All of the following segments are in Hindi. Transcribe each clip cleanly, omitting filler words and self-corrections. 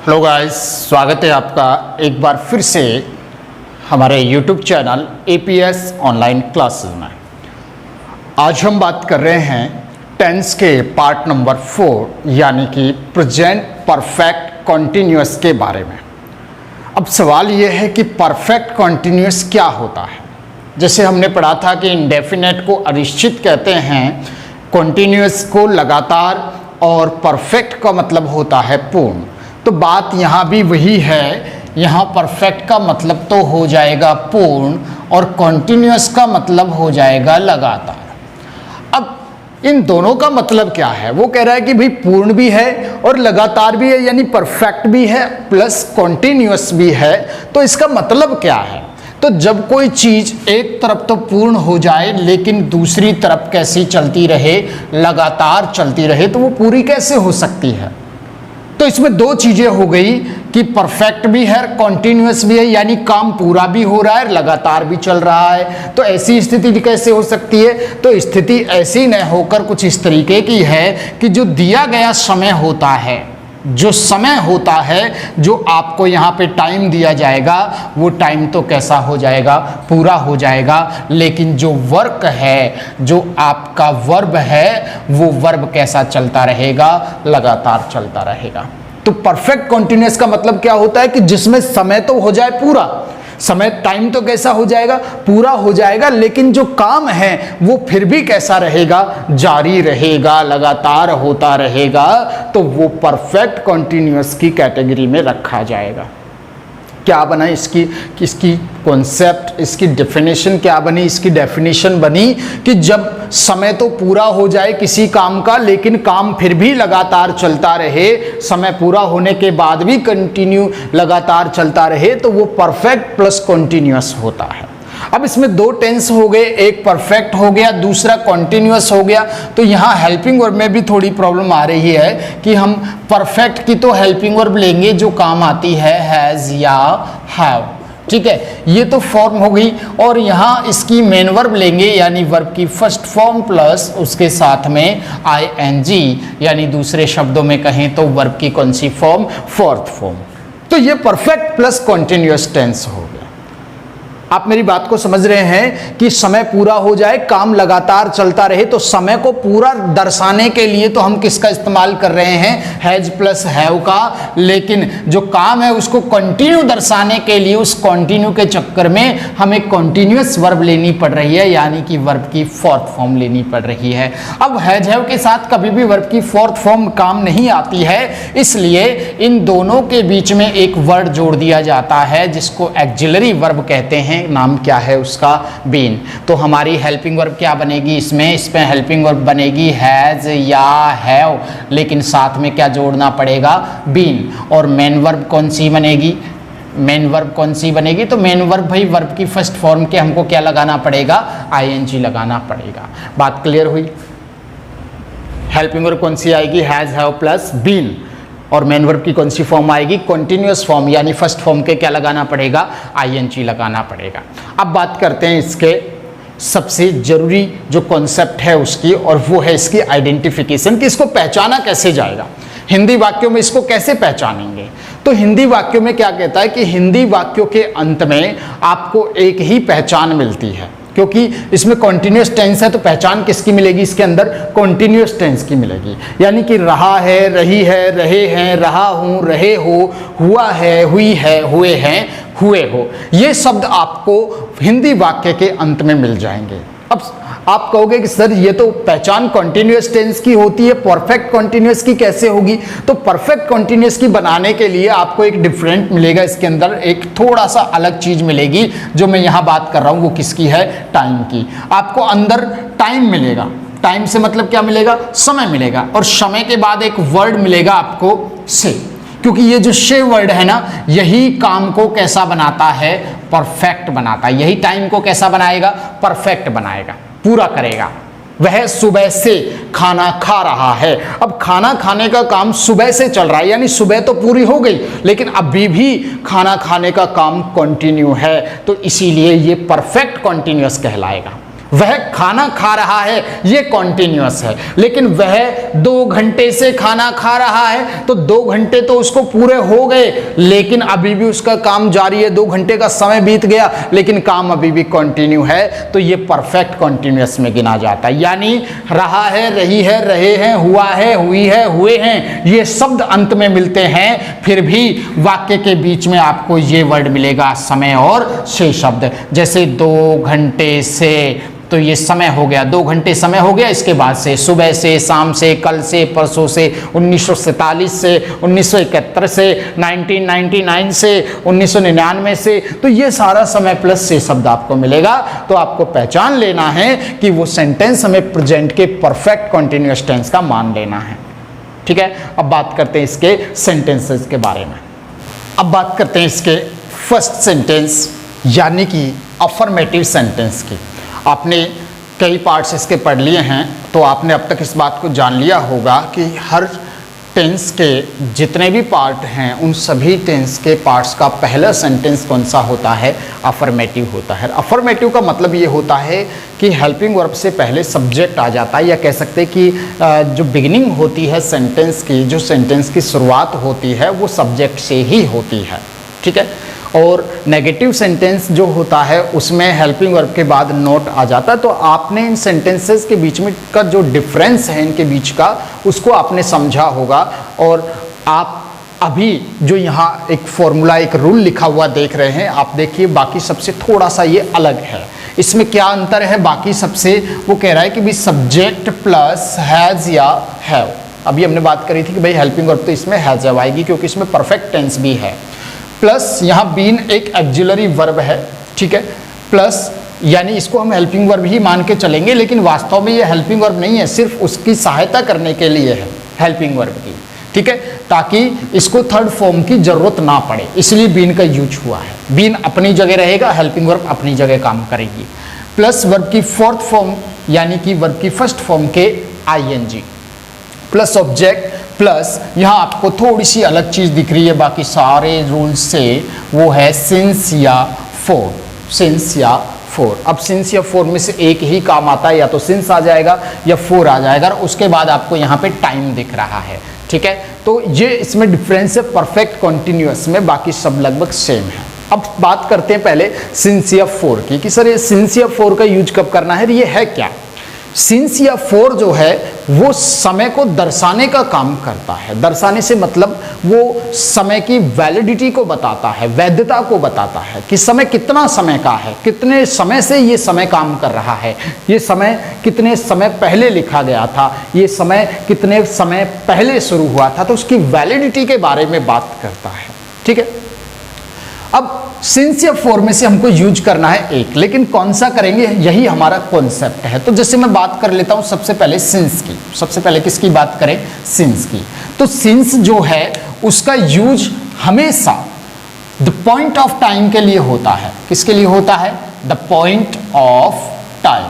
हेलो गाइस, स्वागत है आपका एक बार फिर से हमारे YouTube channel APS online classes में। आज हम बात कर रहे हैं टेंस के पार्ट नंबर 4 यानी कि प्रेजेंट परफेक्ट कॉन्टिन्यूअस के बारे में। अब सवाल यह है कि परफेक्ट कॉन्टिन्यूअस क्या होता है। जैसे हमने पढ़ा था कि इंडेफिनेट को अनिश्चित कहते हैं, कॉन्टिन्यूअस को लगातार, और परफेक्ट का मतलब होता है पूर्ण। तो बात यहाँ भी वही है, यहाँ परफेक्ट का मतलब तो हो जाएगा पूर्ण और कॉन्टिन्यूअस का मतलब हो जाएगा लगातार। अब इन दोनों का मतलब क्या है? वो कह रहा है कि भाई पूर्ण भी है और लगातार भी है, यानी परफेक्ट भी है प्लस कॉन्टिन्यूअस भी है। तो इसका मतलब क्या है? तो जब कोई चीज़ एक तरफ तो पूर्ण हो जाए लेकिन दूसरी तरफ कैसी चलती रहे, लगातार चलती रहे, तो वो पूरी कैसे हो सकती है? तो इसमें दो चीज़ें हो गई कि परफेक्ट भी है, कॉन्टिन्यूअस भी है, यानी काम पूरा भी हो रहा है, लगातार भी चल रहा है। तो ऐसी स्थिति कैसे हो सकती है? तो स्थिति ऐसी न होकर कुछ इस तरीके की है कि जो दिया गया समय होता है, जो समय होता है, जो आपको यहाँ पे टाइम दिया जाएगा, वो टाइम तो कैसा हो जाएगा? पूरा हो जाएगा। लेकिन जो वर्क है, जो आपका वर्ब है, वो वर्ब कैसा चलता रहेगा? लगातार चलता रहेगा। तो परफेक्ट कॉन्टिन्यूअस का मतलब क्या होता है कि जिसमें समय तो हो जाए पूरा, समय टाइम तो कैसा हो जाएगा? पूरा हो जाएगा, लेकिन जो काम है वो फिर भी कैसा रहेगा? जारी रहेगा, लगातार होता रहेगा। तो वो परफेक्ट कॉन्टिन्यूअस की कैटेगरी में रखा जाएगा। क्या बना इसकी कॉन्सेप्ट, इसकी डेफिनेशन क्या बनी? इसकी डेफिनेशन बनी कि जब समय तो पूरा हो जाए किसी काम का, लेकिन काम फिर भी लगातार चलता रहे, समय पूरा होने के बाद भी कंटिन्यू लगातार चलता रहे, तो वो परफेक्ट प्लस कॉन्टिन्यूअस होता है। अब इसमें दो टेंस हो गए, एक परफेक्ट हो गया, दूसरा कॉन्टिन्यूअस हो गया। तो यहाँ हेल्पिंग वर्ब में भी थोड़ी प्रॉब्लम आ रही है कि हम परफेक्ट की तो हेल्पिंग वर्ब लेंगे जो काम आती है हैज़ या हैव, ठीक है, ये तो फॉर्म हो गई। और यहाँ इसकी मेन वर्ब लेंगे, यानी वर्ब की फर्स्ट फॉर्म प्लस उसके साथ में आईएनजी, यानी दूसरे शब्दों में कहें तो वर्ब की कौन सी फॉर्म? Fourth form. तो ये परफेक्ट प्लस कॉन्टिन्यूअस टेंस हो गया। आप मेरी बात को समझ रहे हैं कि समय पूरा हो जाए, काम लगातार चलता रहे, तो समय को पूरा दर्शाने के लिए तो हम किसका इस्तेमाल कर रहे हैं? हैज प्लस हैव का। लेकिन जो काम है उसको कंटिन्यू दर्शाने के लिए उस कंटिन्यू के चक्कर में हमें कंटिन्यूअस वर्ब लेनी पड़ रही है, यानी कि वर्ब की फोर्थ फॉर्म लेनी पड़ रही है। अब हैज हैव के साथ कभी भी वर्ब की फोर्थ फॉर्म काम नहीं आती है, इसलिए इन दोनों के बीच में एक वर्ड जोड़ दिया जाता है जिसको एक्जिलरी वर्ब कहते हैं। नाम क्या है उसका? बीन। तो हमारी हेल्पिंग वर्ब क्या बनेगी इसमें हेल्पिंग वर्ब बनेगी हैज या हैव, लेकिन साथ में क्या जोड़ना पड़ेगा? बीन। और मेन वर्ब कौन सी बनेगी? मेन वर्ब कौन सी बनेगी? तो मेन वर्ब भाई वर्ब की फर्स्ट फॉर्म के हमको क्या लगाना पड़ेगा? आईएनजी लगाना पड़ेगा। बात क्लियर हुई? हेल्पिंग वर्ब कौन सी आएगी? Has have plus been. और मेन वर्ब की कौन सी फॉर्म आएगी? कॉन्टिन्यूअस फॉर्म, यानी फर्स्ट फॉर्म के क्या लगाना पड़ेगा? आईएनजी लगाना पड़ेगा। अब बात करते हैं इसके सबसे जरूरी जो कॉन्सेप्ट है उसकी, और वो है इसकी आइडेंटिफिकेशन, कि इसको पहचाना कैसे जाएगा। हिंदी वाक्यों में इसको कैसे पहचानेंगे? तो हिंदी वाक्यों में क्या कहता है कि हिंदी वाक्यों के अंत में आपको एक ही पहचान मिलती है, क्योंकि इसमें कॉन्टिन्यूअस टेंस है, तो पहचान किसकी मिलेगी इसके अंदर? कॉन्टिन्यूअस टेंस की मिलेगी। यानी कि रहा है, रही है, रहे हैं, रहा हूं, रहे हो, हुआ है, हुई है, हुए हैं, हुए हो, ये शब्द आपको हिंदी वाक्य के अंत में मिल जाएंगे। अब आप कहोगे कि सर ये तो पहचान कॉन्टिन्यूअस टेंस की होती है, परफेक्ट कॉन्टिन्यूअस की कैसे होगी? तो परफेक्ट कॉन्टिन्यूअस की बनाने के लिए आपको एक डिफरेंट मिलेगा, इसके अंदर एक थोड़ा सा अलग चीज मिलेगी। जो मैं यहाँ बात कर रहा हूँ वो किसकी है? टाइम की। आपको अंदर टाइम मिलेगा, टाइम से मतलब क्या मिलेगा? समय मिलेगा, और समय के बाद एक वर्ड मिलेगा आपको से, क्योंकि ये जो से वर्ड है ना, यही काम को कैसा बनाता है? परफेक्ट बनाता है। यही टाइम को कैसा बनाएगा? परफेक्ट बनाएगा, पूरा करेगा। वह सुबह से खाना खा रहा है। अब खाना खाने का काम सुबह से चल रहा है, यानी सुबह तो पूरी हो गई, लेकिन अभी भी खाना खाने का काम कंटिन्यू है, तो इसीलिए ये परफेक्ट कंटिन्यूअस कहलाएगा। वह खाना खा रहा है, ये कॉन्टिन्यूअस है। लेकिन वह 2 घंटे से खाना खा रहा है, तो 2 घंटे तो उसको पूरे हो गए, लेकिन अभी भी उसका काम जारी है। 2 घंटे का समय बीत गया लेकिन काम अभी भी कंटिन्यू है, तो ये परफेक्ट कॉन्टिन्यूअस में गिना जाता है। यानी रहा है, रही है, रहे हैं, हुआ है, हुई है, हुए हैं, ये शब्द अंत में मिलते हैं, फिर भी वाक्य के बीच में आपको ये वर्ड मिलेगा समय और से शब्द। जैसे 2 घंटे से, तो ये समय हो गया, 2 घंटे समय हो गया। इसके बाद से सुबह से, शाम से, कल से, परसों से, 1947 से, 1971 से, 1999 से, 1999 से, तो ये सारा समय प्लस से शब्द आपको मिलेगा। तो आपको पहचान लेना है कि वो सेंटेंस हमें प्रेजेंट के परफेक्ट कंटिन्यूअस टेंस का मान लेना है। ठीक है, अब बात करते हैं इसके सेंटेंसेस के बारे में। अब बात करते हैं इसके फर्स्ट सेंटेंस यानी कि अफर्मेटिव सेंटेंस की। आपने कई पार्ट्स इसके पढ़ लिए हैं, तो आपने अब तक इस बात को जान लिया होगा कि हर टेंस के जितने भी पार्ट हैं उन सभी टेंस के पार्ट्स का पहला सेंटेंस कौन सा होता है, अफर्मेटिव होता है। अफर्मेटिव का मतलब ये होता है कि हेल्पिंग वर्ब से पहले सब्जेक्ट आ जाता है, या कह सकते हैं कि जो बिगिनिंग होती है सेंटेंस की, जो सेंटेंस की शुरुआत होती है वो सब्जेक्ट से ही होती है। ठीक है, और नेगेटिव सेंटेंस जो होता है उसमें हेल्पिंग वर्ब के बाद नोट आ जाता है। तो आपने इन सेंटेंसेस के बीच में का जो डिफरेंस है इनके बीच का, उसको आपने समझा होगा। और आप अभी जो यहाँ एक फॉर्मूला, एक रूल लिखा हुआ देख रहे हैं, आप देखिए बाकी सबसे थोड़ा सा ये अलग है। इसमें क्या अंतर है बाकी सबसे, वो कह रहा है कि भाई सब्जेक्ट प्लस हैज़ या हैव। अभी हमने बात करी थी कि भाई हेल्पिंग वर्ब तो इसमें हैज़ हैव आएगी क्योंकि इसमें परफेक्ट टेंस भी है, प्लस यहाँ बीन एक एक्जिलरी वर्ब है। ठीक है, प्लस यानी इसको हम हेल्पिंग वर्ब ही मान के चलेंगे, लेकिन वास्तव में ये हेल्पिंग वर्ब नहीं है, सिर्फ उसकी सहायता करने के लिए है हेल्पिंग वर्ब की। ठीक है, ताकि इसको थर्ड फॉर्म की जरूरत ना पड़े, इसलिए बीन का यूज हुआ है। बीन अपनी जगह रहेगा, हेल्पिंग वर्ब अपनी जगह काम करेगी। प्लस वर्ब की फोर्थ फॉर्म यानी कि वर्ब की फर्स्ट फॉर्म के ING, प्लस ऑब्जेक्ट, प्लस यहाँ आपको थोड़ी सी अलग चीज़ दिख रही है बाकी सारे रूल्स से, वो है सिंस या फोर। सिंस या फोर, अब सिंस या फोर में से एक ही काम आता है, या तो सिंस आ जाएगा या फोर आ जाएगा, और उसके बाद आपको यहाँ पे टाइम दिख रहा है। ठीक है, तो ये इसमें डिफरेंस है परफेक्ट कॉन्टिन्यूअस में, बाकी सब लगभग सेम है। अब बात करते हैं पहले सिंस या फोर की, कि सर ये सिंस या फोर का यूज कब करना है, ये है क्या। सिंस या फोर जो है वो समय को दर्शाने का काम करता है। दर्शाने से मतलब वो समय की वैलिडिटी को बताता है, वैधता को बताता है कि समय कितना समय का है, कितने समय से ये समय काम कर रहा है, ये समय कितने समय पहले लिखा गया था, ये समय कितने समय पहले शुरू हुआ था, तो उसकी वैलिडिटी के बारे में बात करता है। ठीक है, अब सिंस या फोर में से हमको यूज करना है एक, लेकिन कौन सा करेंगे यही हमारा कॉन्सेप्ट है। तो जैसे मैं बात कर लेता हूं सबसे पहले सिंस की। सबसे पहले किसकी बात करें, सिंस की। तो सिंस जो है उसका यूज हमेशा द पॉइंट ऑफ टाइम के लिए होता है। किसके लिए होता है, द पॉइंट ऑफ टाइम।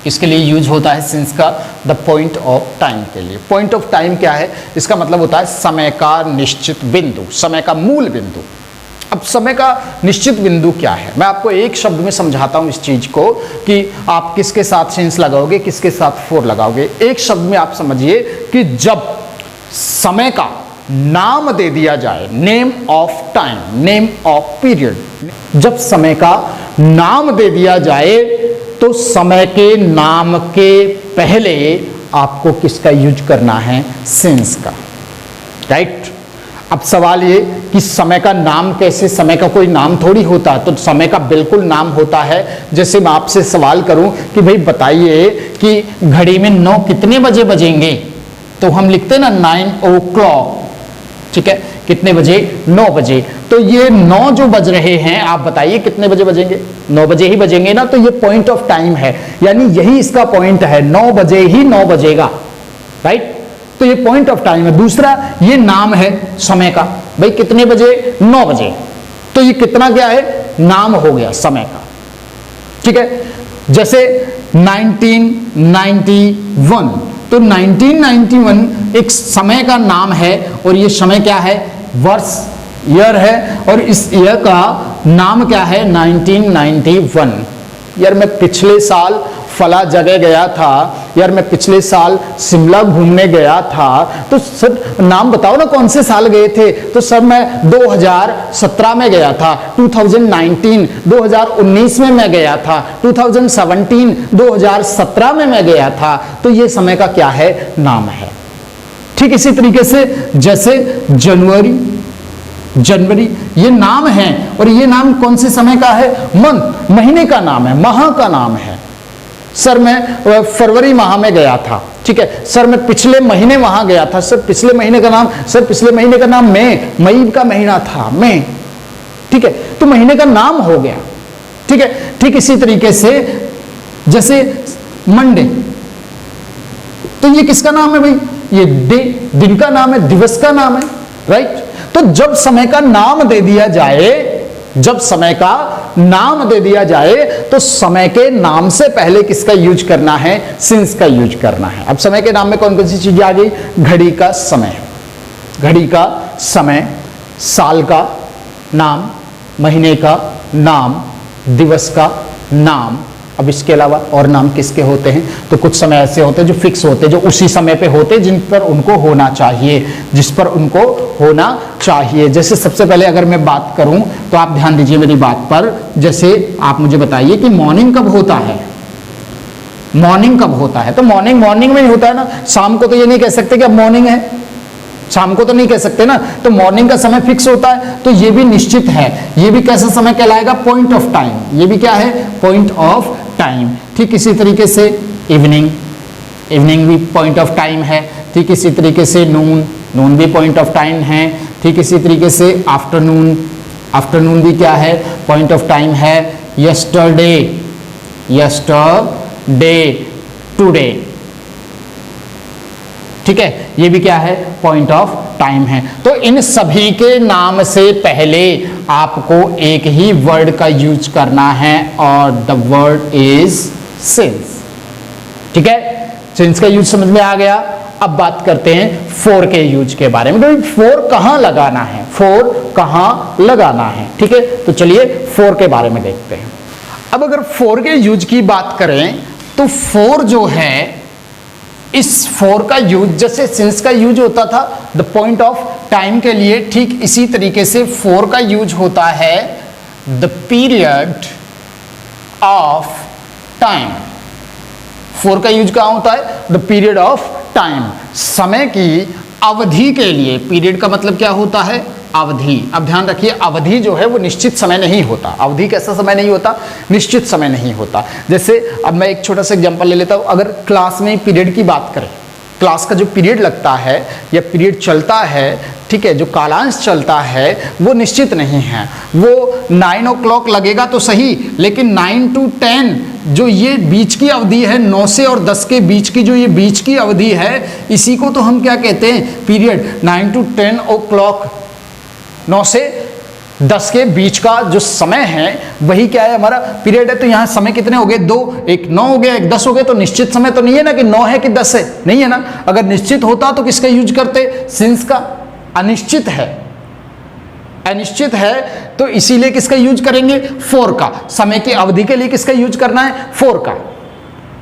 इसके लिए यूज होता है सिंस का, द पॉइंट ऑफ टाइम के लिए। पॉइंट ऑफ टाइम क्या है, इसका मतलब होता है समय का निश्चित बिंदु, समय का मूल बिंदु। अब समय का निश्चित बिंदु क्या है, मैं आपको एक शब्द में समझाता हूं इस चीज को कि आप किसके साथ सिंस लगाओगे, किसके साथ फोर लगाओगे। एक शब्द में आप समझिए कि जब समय का नाम दे दिया जाए, name of time, name of period, जब समय का नाम दे दिया जाए तो समय के नाम के पहले आपको किसका यूज करना है, सिंस का। राइट, अब सवाल ये कि समय का नाम कैसे, समय का कोई नाम थोड़ी होता है, तो समय का बिल्कुल नाम होता है। जैसे मैं आपसे सवाल करूं कि भाई बताइए कि घड़ी में 9 कितने बजे बजेंगे, तो हम लिखते हैं ना 9 o'clock। ठीक है, कितने बजे, 9 बजे। तो ये 9 जो बज रहे हैं, आप बताइए कितने बजे बजेंगे, 9 बजे ही बजेंगे ना। तो ये पॉइंट ऑफ टाइम है, यानी यही इसका पॉइंट है, 9 बजे ही 9 बजेगा। राइट, तो ये पॉइंट ऑफ टाइम है। दूसरा ये नाम है समय का, भाई कितने बजे, 9 बजे। तो ये कितना क्या है, नाम हो गया समय का। ठीक है, जैसे 1991, तो 1991 एक समय का नाम है, और ये समय क्या है, वर्ष, ईयर है, और इस ईयर का नाम क्या है, 1991। यार मैं पिछले साल फला जगह गया था, यार मैं पिछले साल शिमला घूमने गया था, तो सर नाम बताओ ना कौन से साल गए थे, तो सर मैं 2017 में गया था, 2019 2019 में मैं गया था, 2017 2017 में मैं गया था, तो ये समय का क्या है, नाम है। ठीक इसी तरीके से जैसे जनवरी ये नाम है, और ये नाम कौन से समय का है, मंथ महीने का नाम है, माह का नाम है। सर मैं फरवरी माह में गया था, ठीक है, सर मैं पिछले महीने वहां गया था, सर पिछले महीने का नाम, सर पिछले महीने का नाम मई का महीना था, मई, ठीक है, तो महीने का नाम हो गया। ठीक है, ठीक इसी तरीके से जैसे मंडे, तो ये किसका नाम है भाई, ये डे, दिन का नाम है, दिवस का नाम है, राइट। तो जब समय का नाम दे दिया जाए, जब समय का नाम दे दिया जाए, तो समय के नाम से पहले किसका यूज करना है, सिंस का यूज करना है। अब समय के नाम में कौन कौन सी चीजें आ गई, घड़ी का समय, घड़ी का समय, साल का नाम, महीने का नाम, दिवस का नाम। अब इसके अलावा और नाम किसके होते हैं, तो कुछ समय ऐसे होते हैं जो फिक्स होते हैं, जो उसी समय पे होते हैं, जिन पर उनको होना चाहिए, जिस पर उनको होना चाहिए। जैसे सबसे पहले अगर मैं बात करूं तो आप ध्यान दीजिए मेरी बात पर, जैसे आप मुझे बताइए कि मॉर्निंग कब होता है, मॉर्निंग कब होता है, तो मॉर्निंग में ही होता है ना, शाम को तो ये नहीं कह सकते कि अब मॉर्निंग है, शाम को तो नहीं कह सकते ना, तो मॉर्निंग का समय फिक्स होता है, तो ये भी निश्चित है, ये भी कैसा समय कहलाएगा, पॉइंट ऑफ टाइम, ये भी क्या है, पॉइंट ऑफ टाइम। ठीक इसी तरीके से इवनिंग भी पॉइंट ऑफ टाइम है। ठीक इसी तरीके से नून भी पॉइंट ऑफ टाइम है। ठीक इसी तरीके से आफ्टरनून भी क्या है, पॉइंट ऑफ टाइम है। यस्टरडे, टुडे, ठीक है, ये भी क्या है, पॉइंट ऑफ टाइम है। तो इन सभी के नाम से पहले आपको एक ही वर्ड का यूज करना है, और द वर्ड इज सिंस। ठीक है, सिंस का यूज समझ में आ गया। अब बात करते हैं फॉर के यूज के बारे में। तो फॉर कहां लगाना है, फॉर कहां लगाना है, ठीक है, तो चलिए फॉर के बारे में देखते हैं। अब अगर फॉर के यूज की बात करें तो फॉर जो है, इस फॉर का यूज जैसे सिंस का यूज होता था द पॉइंट ऑफ टाइम के लिए, ठीक इसी तरीके से फॉर का यूज होता है the period of time. For का यूज कहां होता है, द पीरियड ऑफ टाइम, समय की अवधि के लिए। पीरियड का मतलब क्या होता है, अवधि। अब ध्यान रखिए, अवधि जो है वो निश्चित समय नहीं होता। अवधि कैसा समय नहीं होता, निश्चित समय नहीं होता। जैसे अब मैं एक छोटा सा एग्जांपल ले लेता हूं, अगर क्लास में पीरियड की बात करें, क्लास का जो पीरियड लगता है या पीरियड चलता है, ठीक है, जो कालांश चलता है वो निश्चित नहीं है। वो 9 o'clock लगेगा तो सही, लेकिन 9 to 10 जो ये बीच की अवधि है, 9 से और 10 के बीच की जो ये बीच की अवधि है, इसी को तो हम क्या कहते हैं, पीरियड। 9 to 10 o'clock, 9 से 10 के बीच का जो समय है वही क्या है, हमारा पीरियड है। तो यहाँ समय कितने हो गए, 2, एक 9 हो गया, एक 10 हो गया। तो निश्चित समय तो नहीं है ना कि 9 है कि 10 है, नहीं है ना। अगर निश्चित होता तो किसका यूज करते, सिंस का। अनिश्चित है, अनिश्चित है, तो इसीलिए किसका यूज करेंगे, फॉर का। समय की अवधि के लिए किसका यूज करना है, फॉर का।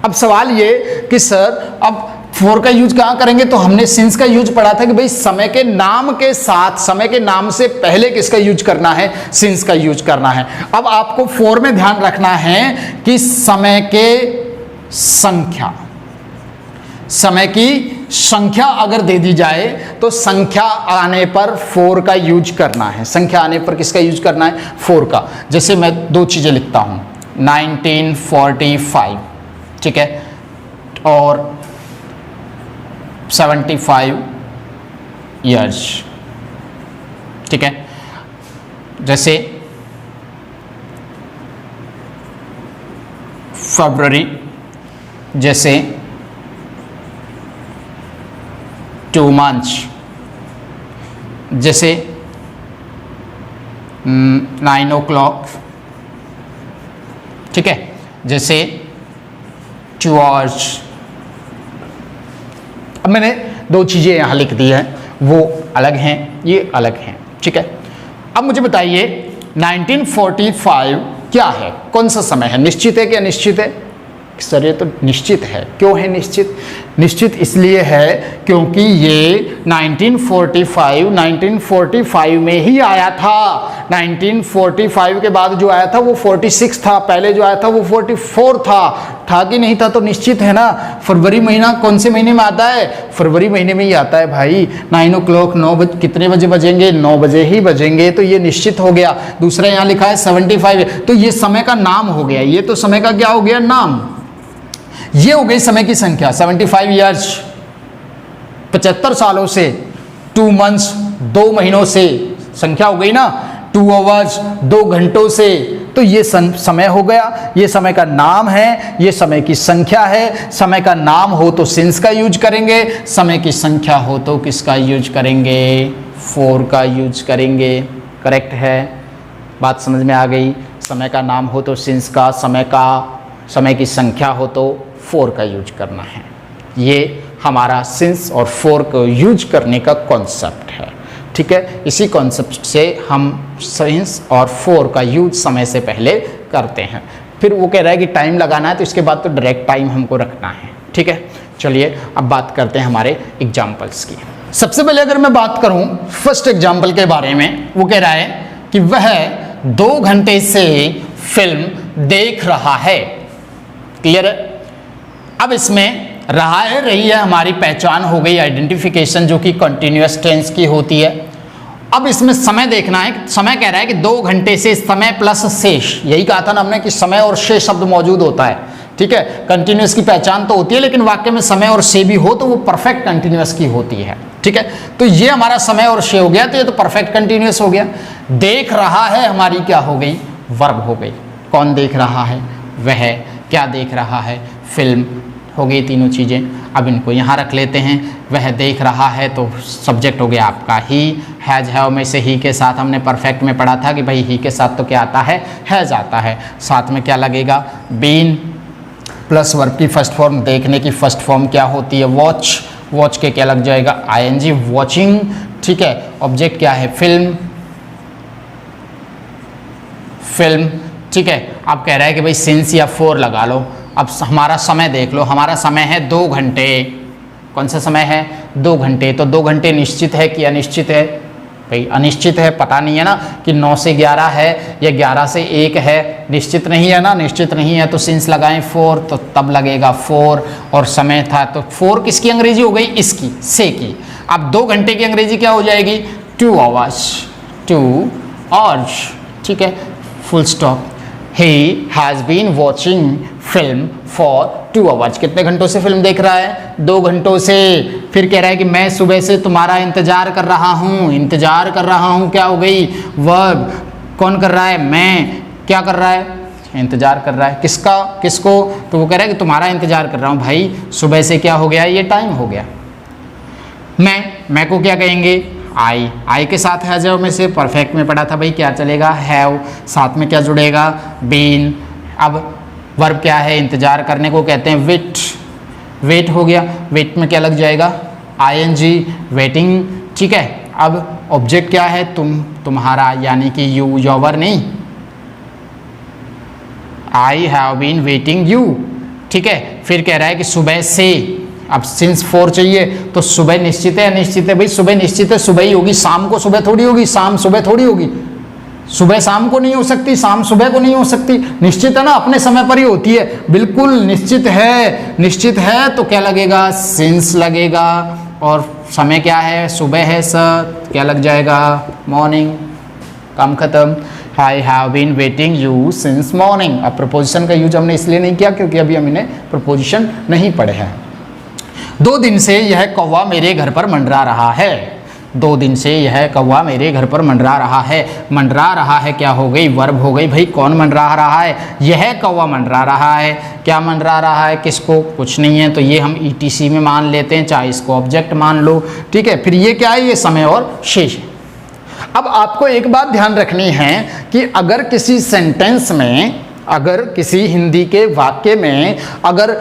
अब सवाल ये कि सर अब फॉर का यूज कहां करेंगे, तो हमने सिंस का यूज पढ़ा था कि भाई समय के नाम के साथ, समय के नाम से पहले किसका यूज करना है, सिंस का यूज करना है। अब आपको फॉर में ध्यान रखना है कि समय के संख्या, समय की संख्या अगर दे दी जाए तो संख्या आने पर फॉर का यूज करना है। संख्या आने पर किसका यूज करना है, फॉर का। जैसे मैं 2 चीजें लिखता हूं, 1945, ठीक है, और 75 ईयर्स, ठीक है। जैसे फरवरी, जैसे 2 months, जैसे 9 o'clock, ठीक है, जैसे 2 hours। अब मैंने 2 चीजें यहां लिख दी हैं, वो अलग हैं, ये अलग हैं, ठीक है। अब मुझे बताइए 1945 क्या है, कौन सा समय है, निश्चित है कि अनिश्चित है, सर ये तो निश्चित है। क्यों है निश्चित? निश्चित इसलिए है क्योंकि ये 1945 में ही आया था। 1945 के बाद जो आया था वो 46 था, पहले जो आया था वो 44 था कि नहीं था? तो निश्चित है ना। फरवरी महीना कौन से महीने में आता है? फरवरी महीने में ही आता है भाई। 9 o'clock 9 बजे, कितने बजे बजेंगे? 9 बजे ही बजेंगे, तो ये निश्चित हो गया। दूसरा यहाँ लिखा है 75, तो ये समय का नाम हो गया। ये तो समय का क्या हो गया? नाम। ये हो गई समय की संख्या। 75 ईयर्स 75 सालों से, 2 months 2 महीनों से संख्या हो गई ना, 2 hours 2 घंटों से, तो ये समय हो गया। ये समय का नाम है, ये समय की संख्या है। समय का नाम हो तो सिंस का यूज करेंगे, समय की संख्या हो तो किसका यूज करेंगे? फोर का यूज करेंगे। करेक्ट है, बात समझ में आ गई। समय का नाम हो तो सिंस का, समय की संख्या हो तो फोर का यूज करना है। ये हमारा सिंस और फोर को यूज करने का कॉन्सेप्ट है। ठीक है, इसी कॉन्सेप्ट से हम सिंस और फोर का यूज समय से पहले करते हैं। फिर वो कह रहा है कि टाइम लगाना है, तो इसके बाद तो डायरेक्ट टाइम हमको रखना है। ठीक है, चलिए अब बात करते हैं हमारे एग्जाम्पल्स की। सबसे पहले अगर मैं बात करूं फर्स्ट एग्जाम्पल के बारे में, वो कह रहा है कि वह 2 घंटे से फिल्म देख रहा है। क्लियर है? अब इसमें रहा है, रही है हमारी पहचान हो गई, आइडेंटिफिकेशन, जो कि कंटिन्यूअस टेंस की होती है। अब इसमें समय देखना है। समय कह रहा है कि 2 घंटे से, समय प्लस शेष, यही कहा था ना हमने कि समय और शेष शब्द मौजूद होता है। ठीक है, कंटिन्यूअस की पहचान तो होती है, लेकिन वाक्य में समय और से भी हो तो वो परफेक्ट कंटिन्यूअस की होती है। ठीक है, तो ये हमारा समय और से हो गया, तो ये तो परफेक्ट कंटिन्यूअस हो गया। देख रहा है हमारी क्या हो गई? वर्ब हो गई। कौन देख रहा है? वह। क्या देख रहा है? फिल्म हो गई। तीनों चीज़ें। अब इनको यहाँ रख लेते हैं। वह देख रहा है तो सब्जेक्ट हो गया आपका ही। हैज हैव में से ही के साथ हमने परफेक्ट में पढ़ा था कि भाई ही के साथ तो क्या आता है? हैज आता है। साथ में क्या लगेगा? बीन प्लस वर्ब की फर्स्ट फॉर्म, देखने की फर्स्ट फॉर्म क्या होती है? वॉच। वॉच के क्या लग जाएगा? ING, watching. ठीक है, ऑब्जेक्ट क्या है? फिल्म। फिल्म। ठीक है, अब कह रहा है कि भाई सिंस या फोर लगा लो। अब हमारा समय देख लो। हमारा समय है 2 घंटे। कौन सा समय है? 2 घंटे। तो 2 घंटे निश्चित है कि अनिश्चित है? भाई अनिश्चित है, पता नहीं है ना कि 9 से 11 है या 11 से 1 है। निश्चित नहीं है ना, निश्चित नहीं है तो सिंस लगाएं 4, तो तब लगेगा 4। और समय था तो 4 किसकी अंग्रेजी हो गई? इसकी, से की। अब 2 घंटे की अंग्रेजी क्या हो जाएगी? 2 hours। 2 hours। ठीक है, full stop. He has been watching film for 2 hours। कितने घंटों से फिल्म देख रहा है? 2 घंटों से। फिर कह रहा है कि मैं सुबह से तुम्हारा इंतजार कर रहा हूँ। इंतजार कर रहा हूँ क्या हो गई? वर्ब। कौन कर रहा है? मैं। क्या कर रहा है? इंतजार कर रहा है। किसका? किसको? तो वो कह रहा है कि तुम्हारा इंतजार कर रहा हूँ। भाई सुबह से क्या हो गया? ये टाइम हो गया। मैं को क्या कहेंगे? आई के साथ हैज हैव में से परफेक्ट में पढ़ा था भाई क्या चलेगा? हैव। साथ में क्या जुड़ेगा? बीन। अब वर्ब क्या है? इंतजार करने को कहते हैं वेट। वेट हो गया। वेट में क्या लग जाएगा? ING, waiting. ठीक है, अब ऑब्जेक्ट क्या है? तुम, तुम्हारा, यानी कि यू, योर नहीं। I have been waiting you. ठीक है, फिर कह रहा है कि सुबह से। अब सिंस 4 चाहिए तो सुबह निश्चित है अनिश्चित है? भाई सुबह निश्चित है, सुबह ही होगी। शाम को सुबह थोड़ी होगी, शाम सुबह थोड़ी होगी। सुबह शाम को नहीं हो सकती, शाम सुबह को नहीं हो सकती। निश्चित है ना, अपने समय पर ही होती है। बिल्कुल निश्चित है। निश्चित है तो क्या लगेगा? सिंस लगेगा। और समय क्या है? सुबह है सर, क्या लग जाएगा? मॉर्निंग। काम खत्म। I have been waiting you since morning. अब प्रपोजिशन का यूज हमने इसलिए नहीं किया क्योंकि अभी हमने प्रपोजिशन नहीं पढ़े हैं। 2 दिन से यह कौवा मेरे घर पर मंडरा रहा है। 2 दिन से यह कौवा मेरे घर पर मंडरा रहा है। मंडरा रहा है क्या हो गई? वर्ब हो गई। भाई कौन मंडरा रहा है? यह कौवा मंडरा रहा है। क्या मंडरा रहा है? किसको? कुछ नहीं है तो ये हम ईटीसी में मान लेते हैं, चाहे इसको ऑब्जेक्ट मान लो। ठीक है, फिर ये क्या है? ये समय और शेष है। अब आपको एक बात ध्यान रखनी है कि अगर किसी सेंटेंस में, अगर किसी हिंदी के वाक्य में अगर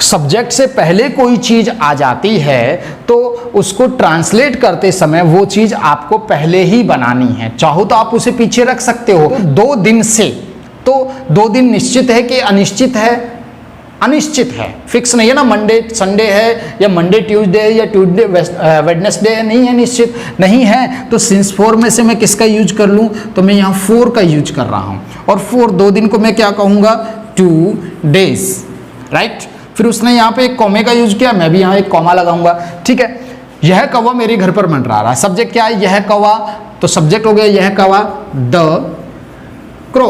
सब्जेक्ट से पहले कोई चीज़ आ जाती है तो उसको ट्रांसलेट करते समय वो चीज़ आपको पहले ही बनानी है। चाहो तो आप उसे पीछे रख सकते हो। 2 दिन से, तो 2 दिन निश्चित है कि अनिश्चित है? अनिश्चित है, फिक्स नहीं है ना, मंडे संडे है या मंडे ट्यूसडे है या ट्यूसडे वेडनेसडे है, नहीं है, निश्चित नहीं है। तो सिंस 4 में से मैं किसका यूज कर लूँ, तो मैं यहाँ 4 का यूज कर रहा हूँ, और 4 2 दिन को मैं क्या कहूँगा, 2 days, राइट। फिर उसने यहाँ पे एक कॉमे का यूज किया, मैं भी यहाँ एक कॉमा लगाऊंगा, ठीक है। यह कौवा मेरे घर पर मंडरा रहा है, सब्जेक्ट क्या है, यह कौवा, तो सब्जेक्ट हो गया यह कौवा, द क्रो,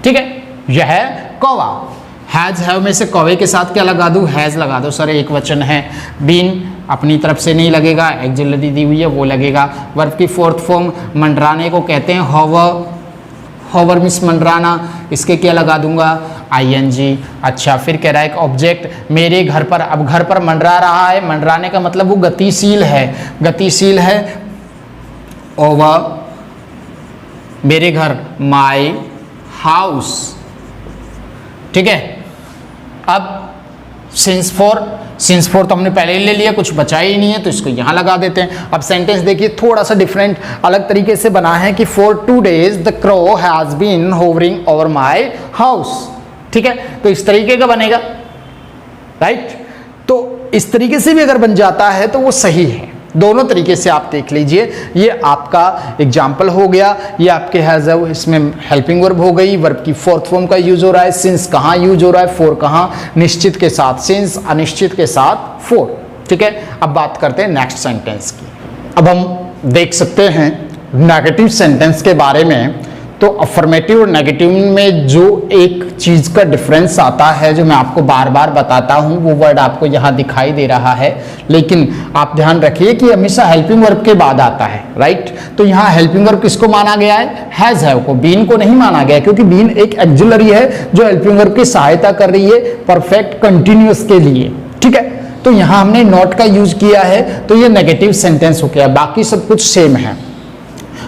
ठीक है, यह कौवा। हैज हैव में से कौवे के साथ क्या लगा दूं, हैज लगा दो, सर एक वचन है। बीन अपनी तरफ से नहीं लगेगा, एक्सिलरी दी हुई है वो लगेगा। वर्ब की फोर्थ फॉर्म मंडराने को कहते हैं होवर, होवर मीन्स मंडराना, इसके क्या लगा दूंगा, ing। अच्छा, फिर कह रहा है एक ऑब्जेक्ट मेरे घर पर, अब घर पर मंडरा रहा है, मंडराने का मतलब वो गतिशील है, गतिशील है। ओवर मेरे घर, माई हाउस, ठीक है। अब सिंस फोर तो हमने पहले ही ले लिया, कुछ बचा ही नहीं है तो इसको यहां लगा देते हैं। अब सेंटेंस देखिए थोड़ा सा डिफरेंट अलग तरीके से बना है कि for 2 days the crow has been hovering over my house, ठीक है। तो इस तरीके का बनेगा, राइट। तो इस तरीके से भी अगर बन जाता है तो वो सही है, दोनों तरीके से आप देख लीजिए। ये आपका एग्जाम्पल हो गया, ये आपके हैज हैव, इसमें हेल्पिंग वर्ब हो गई, वर्ब की फोर्थ फॉर्म का यूज हो रहा है, सिंस कहाँ यूज हो रहा है, फॉर कहाँ, निश्चित के साथ सिंस, अनिश्चित के साथ फॉर, ठीक है। अब बात करते हैं नेक्स्ट सेंटेंस की। अब हम देख सकते हैं नेगेटिव सेंटेंस के बारे में। तो अफर्मेटिव और नेगेटिव में जो एक चीज का डिफरेंस आता है, जो मैं आपको बार बार बताता हूं, वो वर्ड आपको यहां दिखाई दे रहा है, लेकिन आप ध्यान रखिए कि हमेशा हेल्पिंग वर्ब के बाद आता है, राइट। तो यहां हेल्पिंग वर्ब किसको माना गया है, हैज हैव को, बीन को नहीं माना गया, क्योंकि बीन एक एक्सिलरी है जो हेल्पिंग वर्ब की सहायता कर रही है परफेक्ट कंटिन्यूअस के लिए, ठीक है। तो यहां हमने नॉट का यूज किया है, तो ये नेगेटिव सेंटेंस हो गया, बाकी सब कुछ सेम है।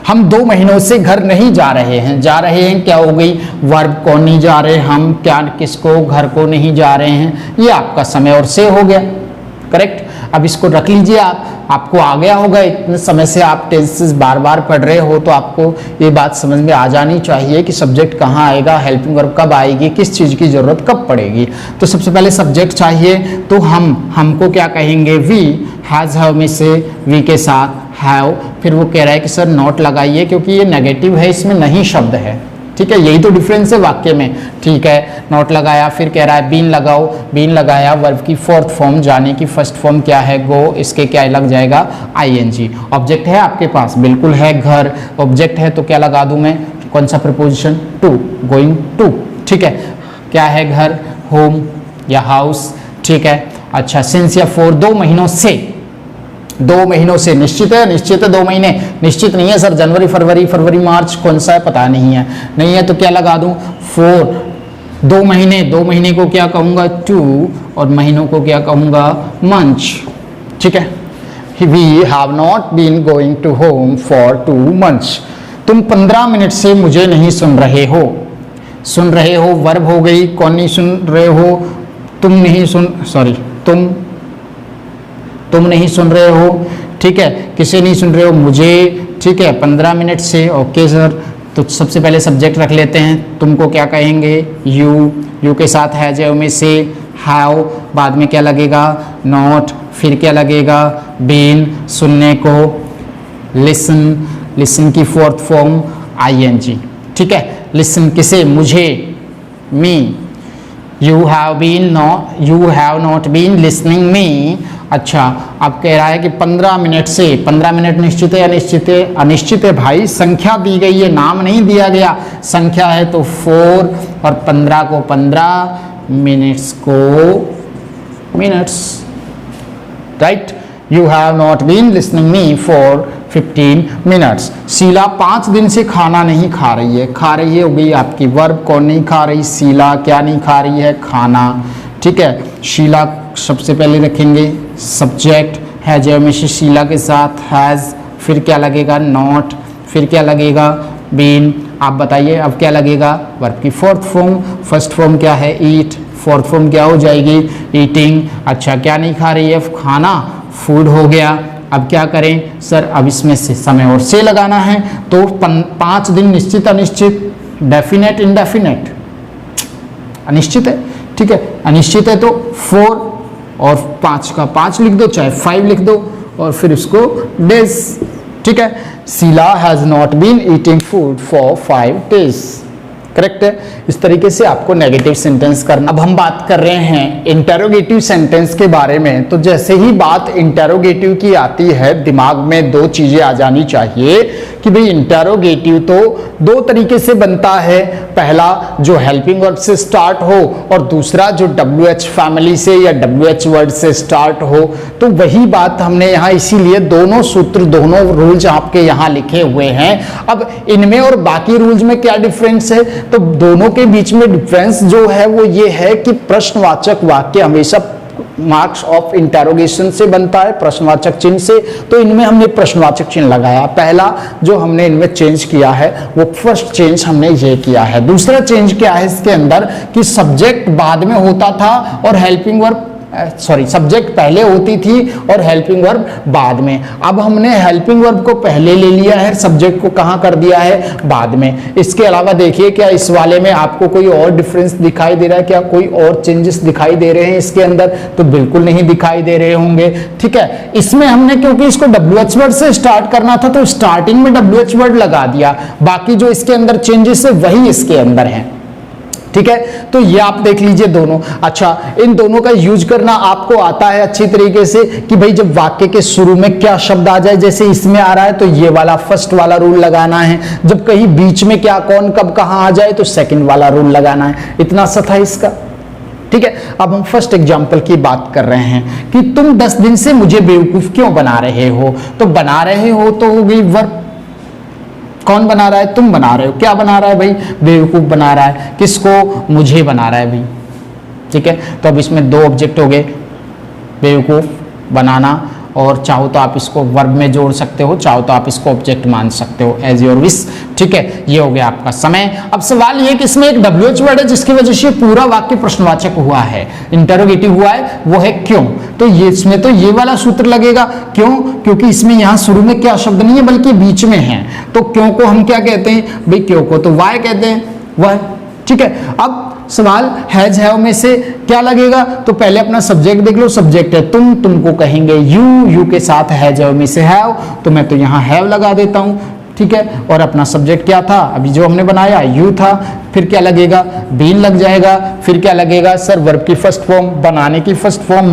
हम 2 महीनों से घर नहीं जा रहे हैं, जा रहे हैं क्या हो गई, वर्ब कौन नहीं जा रहे, हम क्या, किसको, घर को नहीं जा रहे हैं, ये आपका समय और से हो गया, करेक्ट। अब इसको रख लीजिए, आपको आ गया होगा, इतने समय से आप टेंसेस बार बार पढ़ रहे हो, तो आपको ये बात समझ में आ जानी चाहिए कि सब्जेक्ट कहाँ आएगा, हेल्पिंग वर्ब कब आएगी, किस चीज़ की जरूरत कब पड़ेगी। तो सबसे पहले सब्जेक्ट चाहिए, तो हमको क्या कहेंगे, वी, हैज हैव में से वी के साथ हैव, फिर वो कह रहा है कि सर नॉट लगाइए क्योंकि ये नेगेटिव है, इसमें नहीं शब्द है, ठीक है, यही तो डिफरेंस है वाक्य में, ठीक है। नॉट लगाया, फिर कह रहा है बीन लगाओ, बीन लगाया, वर्ब की फोर्थ फॉर्म, जाने की फर्स्ट फॉर्म क्या है, गो, इसके क्या लग जाएगा, ing। ऑब्जेक्ट है आपके पास, बिल्कुल है, घर ऑब्जेक्ट है, तो क्या लगा दूं मैं, कौन सा प्रपोजिशन, टू, गोइंग टू, ठीक है। क्या है, घर, होम या हाउस, ठीक है। अच्छा, सिंस या फॉर, 2 महीनों से, 2 महीनों से, निश्चित है, निश्चित है 2 महीने, निश्चित नहीं है सर, जनवरी फरवरी मार्च कौन सा है पता नहीं है, नहीं है तो क्या लगा दूं, 4, 2 महीने, 2 महीने को क्या कहूंगा, 2, और महीनों को क्या कहूंगा, मंथ, ठीक है। We have not been going to home for 2 months। तुम 15 मिनट से मुझे नहीं सुन रहे हो, सुन रहे हो वर्ब हो गई, कौन नहीं सुन रहे हो, तुम नहीं सुन, सॉरी, तुम नहीं सुन रहे हो, ठीक है, किसे नहीं सुन रहे हो, मुझे, ठीक है, 15 मिनट से, ओके सर। तो सबसे पहले सब्जेक्ट रख लेते हैं, तुमको क्या कहेंगे, यू के साथ हैज हैव में से हैव, बाद में क्या लगेगा, नॉट, फिर क्या लगेगा, बीन, सुनने को, लिसन, लिसन की फोर्थ फॉर्म ing, ठीक है। लिसन किसे, मुझे, me, you have not been listening me. अच्छा, अब कह रहा है कि 15 मिनट से, 15 मिनट निश्चित है, अनिश्चित है, अनिश्चित है भाई, संख्या दी गई है, नाम नहीं दिया गया, संख्या है तो 4, और 15 को 15, मिनट्स को minutes, right. You have not been listening me for 15 minutes। Sheela 5 दिन से खाना नहीं खा रही है, खा रही है हो गई आपकी वर्ब, कौन नहीं खा रही, शीला, क्या नहीं खा रही है, खाना, ठीक है। शीला सबसे पहले रखेंगे सब्जेक्ट, हैज हैव में से शीला के साथ हैज, फिर क्या लगेगा, नॉट, फिर क्या लगेगा, बीन। आप बताइए अब क्या लगेगा, वर्ब की फोर्थ फॉर्म, फर्स्ट फॉर्म क्या है, ईट, फोर्थ फॉर्म क्या हो जाएगी, ईटिंग। अच्छा, क्या नहीं खा रही है, खाना, फूड हो गया। अब क्या करें सर, अब इसमें से समय और से लगाना है, तो 5 दिन निश्चित, अनिश्चित, डेफिनेट, इनडेफिनेट, अनिश्चित है, ठीक है, अनिश्चित है तो 4 और 5 का 5 लिख दो, चाहे 5 लिख दो और फिर उसको डेज, ठीक है। Sheela has not been eating food for 5 days, correct है। इस तरीके से आपको नेगेटिव सेंटेंस करना। अब हम बात कर रहे हैं इंटेरोगेटिव सेंटेंस के बारे में। तो जैसे ही बात इंटेरोगेटिव की आती है, दिमाग में दो चीजें आ जानी चाहिए कि भाई इंटेरोगेटिव तो दो तरीके से बनता है, पहला जो हेल्पिंग वर्ब से स्टार्ट हो और दूसरा जो WH फैमिली से या WH वर्ड से स्टार्ट हो। तो वही बात हमने यहाँ इसीलिए दोनों सूत्र, दोनों रूल्स आपके यहाँ लिखे हुए हैं। अब इनमें और बाकी रूल्स में क्या डिफरेंस है? तो दोनों के बीच में डिफरेंस जो है वो ये है कि प्रश्नवाचक वाक्य हमेशा मार्क्स ऑफ इंटेरोगेशन से बनता है, प्रश्नवाचक चिन्ह से। तो इनमें हमने प्रश्नवाचक चिन्ह लगाया। पहला जो हमने इनमें चेंज किया है वो फर्स्ट चेंज हमने ये किया है। दूसरा चेंज क्या है इसके अंदर कि सब्जेक्ट बाद में होता था और हेल्पिंग वर्ब सब्जेक्ट पहले होती थी और हेल्पिंग वर्ब बाद में। अब हमने हेल्पिंग वर्ब को पहले ले लिया है, सब्जेक्ट को कहां कर दिया है? बाद में। इसके अलावा देखिए क्या इस वाले में आपको कोई और डिफरेंस दिखाई दे रहा है? क्या कोई और चेंजेस दिखाई दे रहे हैं इसके अंदर? तो बिल्कुल नहीं दिखाई दे रहे होंगे, ठीक है। इसमें हमने क्योंकि इसको WH वर्ड से स्टार्ट करना था तो स्टार्टिंग में WH वर्ड लगा दिया, बाकी जो इसके अंदर चेंजेस है वही इसके अंदर है, ठीक है। तो ये आप देख लीजिए दोनों। अच्छा, इन दोनों का यूज करना आपको आता है अच्छी तरीके से कि भाई जब वाक्य के शुरू में क्या शब्द आ जाए, जैसे इसमें आ रहा है तो ये वाला फर्स्ट वाला रूल लगाना है। जब कहीं बीच में क्या, कौन, कब, कहां आ जाए तो सेकंड वाला रूल लगाना है। इतना सा था इसका, ठीक है। अब हम फर्स्ट एग्जांपल की बात कर रहे हैं कि तुम 10 दिन से मुझे बेवकूफ क्यों बना रहे हो। तो बना रहे हो तो हो गई वर्ब। कौन बना रहा है? तुम बना रहे हो। क्या बना रहा है भाई? बेवकूफ बना रहा है। किसको? मुझे बना रहा है भाई, ठीक है। तो अब इसमें दो ऑब्जेक्ट हो गए, बेवकूफ, बनाना, और चाहो तो आप इसको वर्ब में जोड़ सकते हो, चाहो तो आप इसको ऑब्जेक्ट मान सकते हो, एज योर विश, ठीक है। ये हो गया आपका समय। अब सवाल ये कि इसमें एक WH वर्ड है जिसकी वजह से पूरा वाक्य प्रश्नवाचक हुआ है, इंटरोगेटिव हुआ है, वो है क्यों। तो ये इसमें तो ये वाला सूत्र लगेगा। क्यों? क्योंकि इसमें यहां शुरू में क्या शब्द नहीं है बल्कि बीच में है। तो क्यों को हम क्या कहते हैं भाई? क्यों को तो वाई कहते हैं, वह, ठीक है। अब सवाल हैज हैव में से क्या लगेगा? तो पहले अपना सब्जेक्ट देख लो। सब्जेक्ट है तुम, तुमको कहेंगे यू के साथ हैज हैव में से हैव, तो मैं तो यहाँ हैव लगा देता हूं, ठीक है। और अपना सब्जेक्ट क्या था अभी जो हमने बनाया? यू था। फिर क्या लगेगा? बीन लग जाएगा। फिर क्या लगेगा सर? वर्ब की फर्स्ट फॉर्म, बनाने की फर्स्ट फॉर्म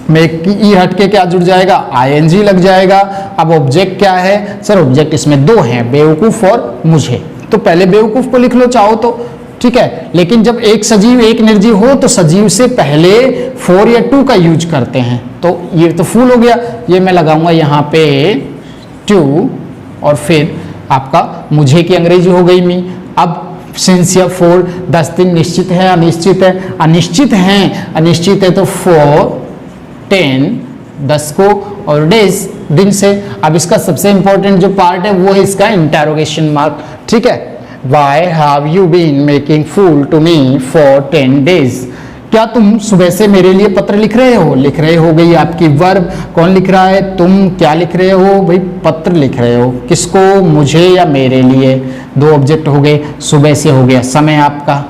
मेक की ई हट के क्या जुड़ जाएगा? ING लग जाएगा। अब ऑब्जेक्ट क्या है सर? ऑब्जेक्ट इसमें दो हैं, बेवकूफ और मुझे। तो पहले बेवकूफ को लिख लो चाहो तो, ठीक है। लेकिन जब एक सजीव एक निर्जीव हो तो सजीव से पहले 4 या 2 का यूज करते हैं। तो ये तो फुल हो गया, ये मैं लगाऊंगा यहाँ पे 2 और फिर आपका मुझे की अंग्रेजी हो गई मी। अब सिंस या 4, 10 दिन निश्चित है अनिश्चित है? अनिश्चित है तो 4, 10, 10 को और डेज दिन से। अब इसका सबसे इंपॉर्टेंट जो पार्ट है वो है इसका इंटरोगेशन मार्क, ठीक है। Why have you been making fool to me for 10 days? क्या तुम सुबह से मेरे लिए पत्र लिख रहे हो? लिख रहे हो गई आपकी वर्ब। कौन लिख रहा है? तुम। क्या लिख रहे हो भाई? पत्र लिख रहे हो। किसको? मुझे या मेरे लिए। दो ऑब्जेक्ट हो गए, सुबह से हो गया समय आपका।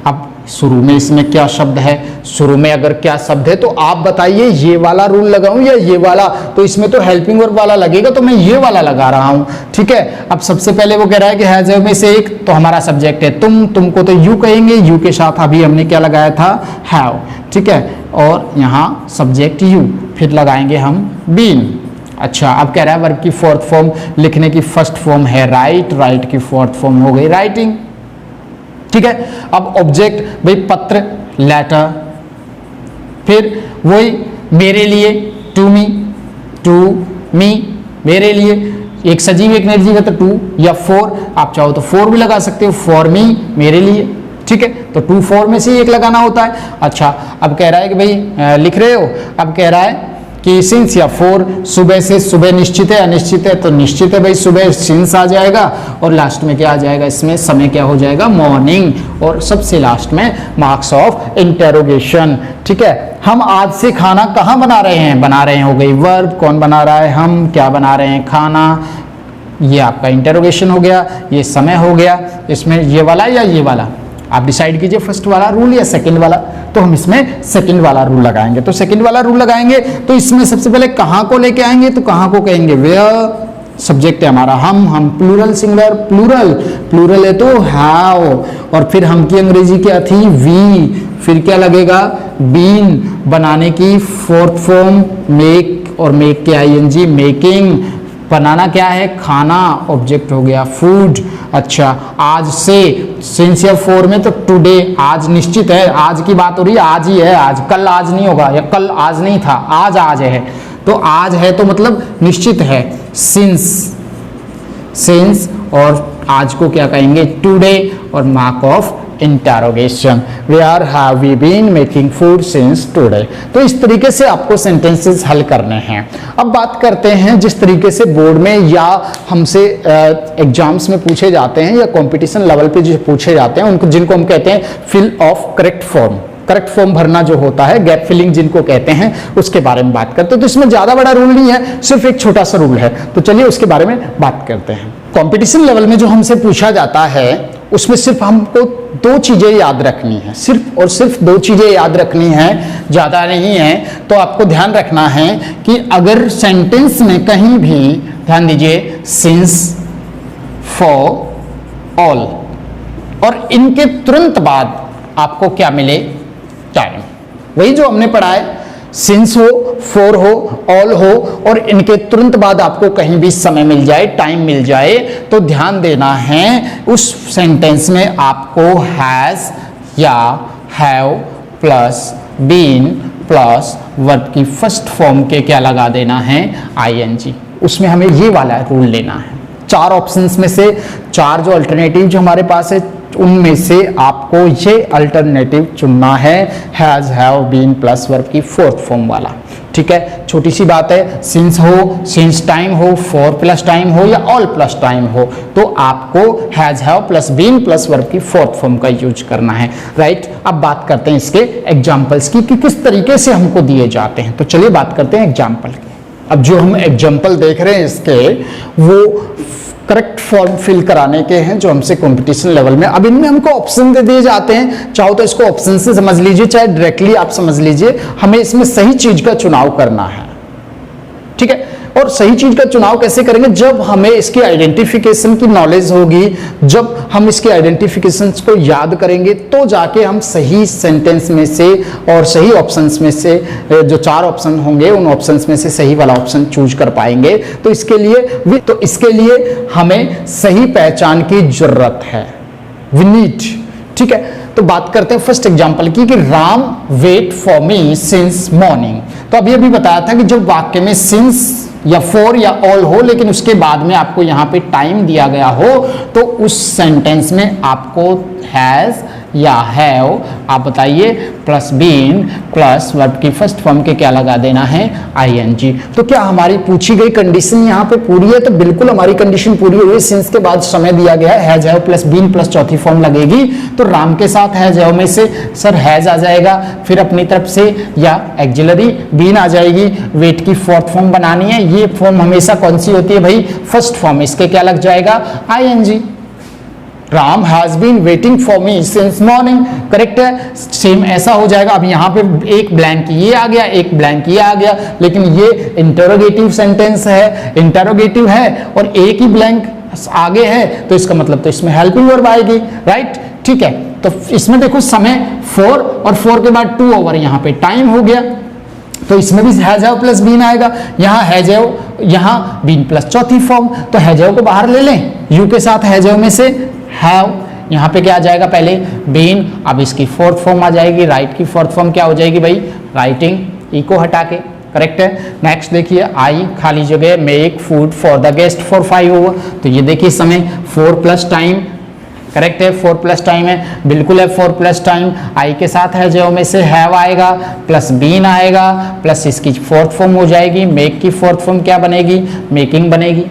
अब शुरू में इसमें क्या शब्द है? शुरू में अगर क्या शब्द है तो आप बताइए ये वाला रूल लगाऊं या ये वाला? तो इसमें तो हेल्पिंग वर्ब वाला लगेगा तो मैं ये वाला लगा रहा हूं, ठीक है। अब सबसे पहले वो कह रहा है कि हैज हैव में से एक, तो हमारा सब्जेक्ट है तुम, तुमको तो यू कहेंगे, यू के साथ अभी हमने क्या लगाया था? हैव, ठीक है। और यहाँ सब्जेक्ट यू, फिर लगाएंगे हम बीन। अच्छा, अब कह रहा है वर्ब की फोर्थ फॉर्म, लिखने की फर्स्ट फॉर्म है राइट, राइट की फोर्थ फॉर्म हो गई राइटिंग, ठीक है। अब ऑब्जेक्ट भाई पत्र, लेटर, फिर वही मेरे लिए, टू मी, मेरे लिए। एक सजीव एक निर्जीव है तो 2 या 4, आप चाहो तो 4 भी लगा सकते हो, फॉर मी, मेरे लिए, ठीक है। तो 2, 4 में से एक लगाना होता है। अच्छा, अब कह रहा है कि भाई लिख रहे हो, अब कह रहा है कि सिंस या 4, सुबह से, सुबह निश्चित है अनिश्चित है? तो निश्चित है भाई, सुबह सिंस आ जाएगा और लास्ट में क्या आ जाएगा? इसमें समय क्या हो जाएगा? मॉर्निंग। और सबसे लास्ट में मार्क्स ऑफ इंटेरोगेशन, ठीक है। हम आज से खाना कहाँ बना रहे हैं? बना रहे हैं हो गई वर्ब। कौन बना रहा है? हम। क्या बना रहे हैं? खाना। ये आपका इंटेरोगेशन हो गया, ये समय हो गया। इसमें ये वाला या ये वाला? आप डिसाइड कीजिए फर्स्ट वाला रूल या सेकंड वाला। तो हम इसमें सेकंड वाला रूल लगाएंगे। तो सेकंड वाला रूल लगाएंगे तो इसमें सबसे पहले कहाँ को लेके आएंगे, तो कहाँ को कहेंगे वेयर, सब्जेक्ट है हमारा हम प्लूरल सिंगुलर, प्लूरल है तो हैव, और फिर हम की अंग्रेजी क्या थी वी, फिर क्या लगेगा बीन, बनाने की फोर्थ फॉर्म मेक, और मेक के आईएनजी मेकिंग, बनाना क्या है खाना, ऑब्जेक्ट हो गया फूड। अच्छा आज से, सिंस या फॉर में तो टुडे, आज निश्चित है, आज की बात हो रही है, आज ही है, आज, कल आज नहीं होगा, या कल आज नहीं था, आज है, तो आज है तो मतलब निश्चित है सिंस, और आज को क्या कहेंगे टुडे, और mark of interrogation, where have we been making food since today. तो इस तरीके से आपको सेंटेंसेस हल करने हैं। अब बात करते हैं जिस तरीके से बोर्ड में या हमसे एग्जाम्स में पूछे जाते हैं या कंपटीशन लेवल पे जो पूछे जाते हैं उनको, जिनको हम कहते हैं फिल ऑफ करेक्ट फॉर्म भरना जो होता है, गैप फिलिंग जिनको कहते हैं, उसके बारे में बात करते हैं। तो इसमें ज्यादा बड़ा रूल नहीं है, सिर्फ एक छोटा सा रूल है। तो चलिए उसके बारे में बात करते हैं। कंपटीशन लेवल में जो हमसे पूछा जाता है उसमें सिर्फ हमको दो चीजें याद रखनी है, सिर्फ और सिर्फ दो चीजें याद रखनी है, ज्यादा नहीं है। तो आपको ध्यान रखना है कि अगर सेंटेंस में कहीं भी, ध्यान दीजिए, सिंस, फॉर, ऑल, और इनके तुरंत बाद आपको क्या मिले, टाइम। वही जो हमने पढ़ा है, सिंस हो, फॉर हो, ऑल हो, और इनके तुरंत बाद आपको कहीं भी समय मिल जाए, टाइम मिल जाए, तो ध्यान देना है उस सेंटेंस में आपको हैज या have plus been plus verb की फर्स्ट फॉर्म के क्या लगा देना है, आईएनजी। उसमें हमें ये वाला रूल लेना है। चार ऑप्शंस में से चार जो अल्टरनेटिव जो हमारे पास है उनमें से आपको ये अल्टरनेटिव चुनना है, has, have, been plus verb की फोर्थ फॉर्म वाला। ठीक है, छोटी सी बात है, सिंस हो, सिंस टाइम हो, फॉर प्लस टाइम हो या ऑल प्लस टाइम हो, तो आपको has, have plus been plus verb की फोर्थ फॉर्म का यूज करना है। राइट, अब बात करते हैं इसके एग्जाम्पल्स की कि किस तरीके से हमको दिए जाते हैं। तो चलिए बात करते हैं एग्जाम्पल की। अब जो हम एग्जाम्पल देख रहे हैं इसके, वो करेक्ट फॉर्म फिल कराने के हैं जो हमसे कंपटीशन लेवल में। अब इनमें हमको ऑप्शन दे दिए जाते हैं, चाहो तो इसको ऑप्शन से समझ लीजिए, चाहे डायरेक्टली आप समझ लीजिए। हमें इसमें सही चीज का चुनाव करना है। ठीक है, और सही चीज का चुनाव कैसे करेंगे, जब हमें इसकी आइडेंटिफिकेशन की नॉलेज होगी, जब हम इसके आइडेंटिफिकेशन को याद करेंगे, तो जाके हम सही सेंटेंस में से और सही ऑप्शंस में से, जो चार ऑप्शन होंगे उन ऑप्शंस में से सही वाला ऑप्शन चूज कर पाएंगे। तो इसके लिए हमें सही पहचान की जरूरत है, वी नीड। ठीक है, तो बात करते हैं फर्स्ट एग्जांपल की कि Ram wait for me since morning. तो अभी बताया था कि जब वाक्य में सिंस या फॉर या ऑल हो, लेकिन उसके बाद में आपको यहां पे टाइम दिया गया हो, तो उस सेंटेंस में आपको हैज या हैव, आप बताइए, प्लस बीन प्लस वर्ब की फर्स्ट फॉर्म के क्या लगा देना है, आईएनजी। तो क्या हमारी पूछी गई कंडीशन यहाँ पे पूरी है? तो बिल्कुल हमारी कंडीशन पूरी हुई। सिंस के बाद समय दिया गया है, has, have plus been plus चौथी फॉर्म लगेगी, तो राम के साथ हैज, हैव में से सर हैज आ जाएगा, फिर अपनी तरफ से या एक्सिलरी बीन आ जाएगी, वेट की फोर्थ फॉर्म बनानी है। ये फॉर्म हमेशा कौन सी होती है भाई, फर्स्ट फॉर्म, इसके क्या लग जाएगा, ING. Ram has been waiting for me since morning, correct है। सेम ऐसा हो जाएगा। अब यहाँ पे एक ब्लैंक ये आ गया, एक ब्लैंक ये आ गया, लेकिन ये इंटरोगेटिव सेंटेंस है, इंटरोगेटिव है, और एक ही ब्लैंक आगे है, तो इसका मतलब तो इसमें हेल्पिंग वर्ब आएगी, राइट। ठीक है, तो इसमें देखो समय फॉर, और फॉर के बाद टू ओवर यहाँ पे टाइम हो गया, तो इसमें भी हैज, हैव प्लस बीन आएगा। यहाँ हैज, हैव, यहाँ बीन प्लस चौथी फॉर्म, तो हैज, हैव को बाहर ले लें, यू के साथ हैज, हैव में से हैव, यहाँ पे क्या आ जाएगा, पहले बीन, अब इसकी फोर्थ फॉर्म आ जाएगी, राइट की फोर्थ फॉर्म क्या हो जाएगी भाई, राइटिंग, ई को हटा के, करेक्ट है। नेक्स्ट देखिए, आई खाली जगह, make food for the guest for 5 over, तो ये देखिए समय 4 प्लस टाइम, करेक्ट है, 4 प्लस टाइम है, बिल्कुल है 4 प्लस टाइम। आई के साथ है जो में से हैव आएगा, प्लस बीन आएगा, प्लस इसकी फोर्थ फॉर्म हो जाएगी, मेक की फोर्थ फॉर्म क्या बनेगी, मेकिंग बनेगी।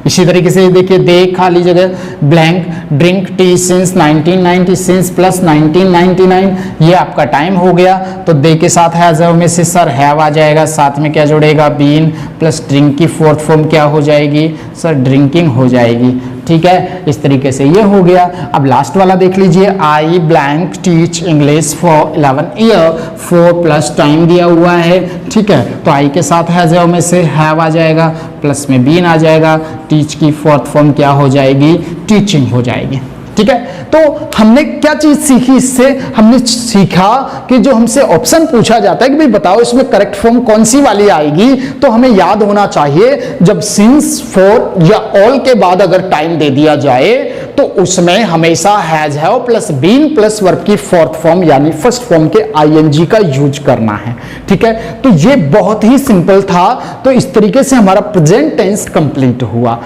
इसी तरीके से देखिए, दे खाली जगह blank, drink tea since 1990 since plus 1999, ये आपका टाइम हो गया। तो दे के साथ हैज, हैव में से सर हैव आ जाएगा, साथ में क्या जुड़ेगा, बीन प्लस ड्रिंक की फोर्थ फॉर्म क्या हो जाएगी, सर ड्रिंकिंग हो जाएगी। ठीक है, इस तरीके से ये हो गया। अब लास्ट वाला देख लीजिए, आई blank teach English for 11 year, 4 plus time दिया हुआ है, ठीक है। तो आई के साथ हैव में से हैव आ जाएगा, प्लस में बीन आ जाएगा, टीच की फोर्थ फॉर्म क्या हो जाएगी, टीचिंग हो जाएगी, ठीक है। तो हमने क्या चीज सीखी इससे, हमने सीखा कि जो हमसे ऑप्शन पूछा जाता है कि भाई बताओ इसमें करेक्ट फॉर्म कौन सी वाली आएगी, तो हमें याद होना चाहिए जब सिंस, फॉर या ऑल के बाद अगर टाइम दे दिया जाए तो उसमें हमेशा has, have plus been plus verb की फोर्थ फॉर्म यानी फर्स्ट फॉर्म के आईएनजी का यूज करना है, ठीक है। तो ये बहुत ही सिंपल था। तो इस तरीके से हमारा प्रेजेंट टेंस कंप्लीट हुआ।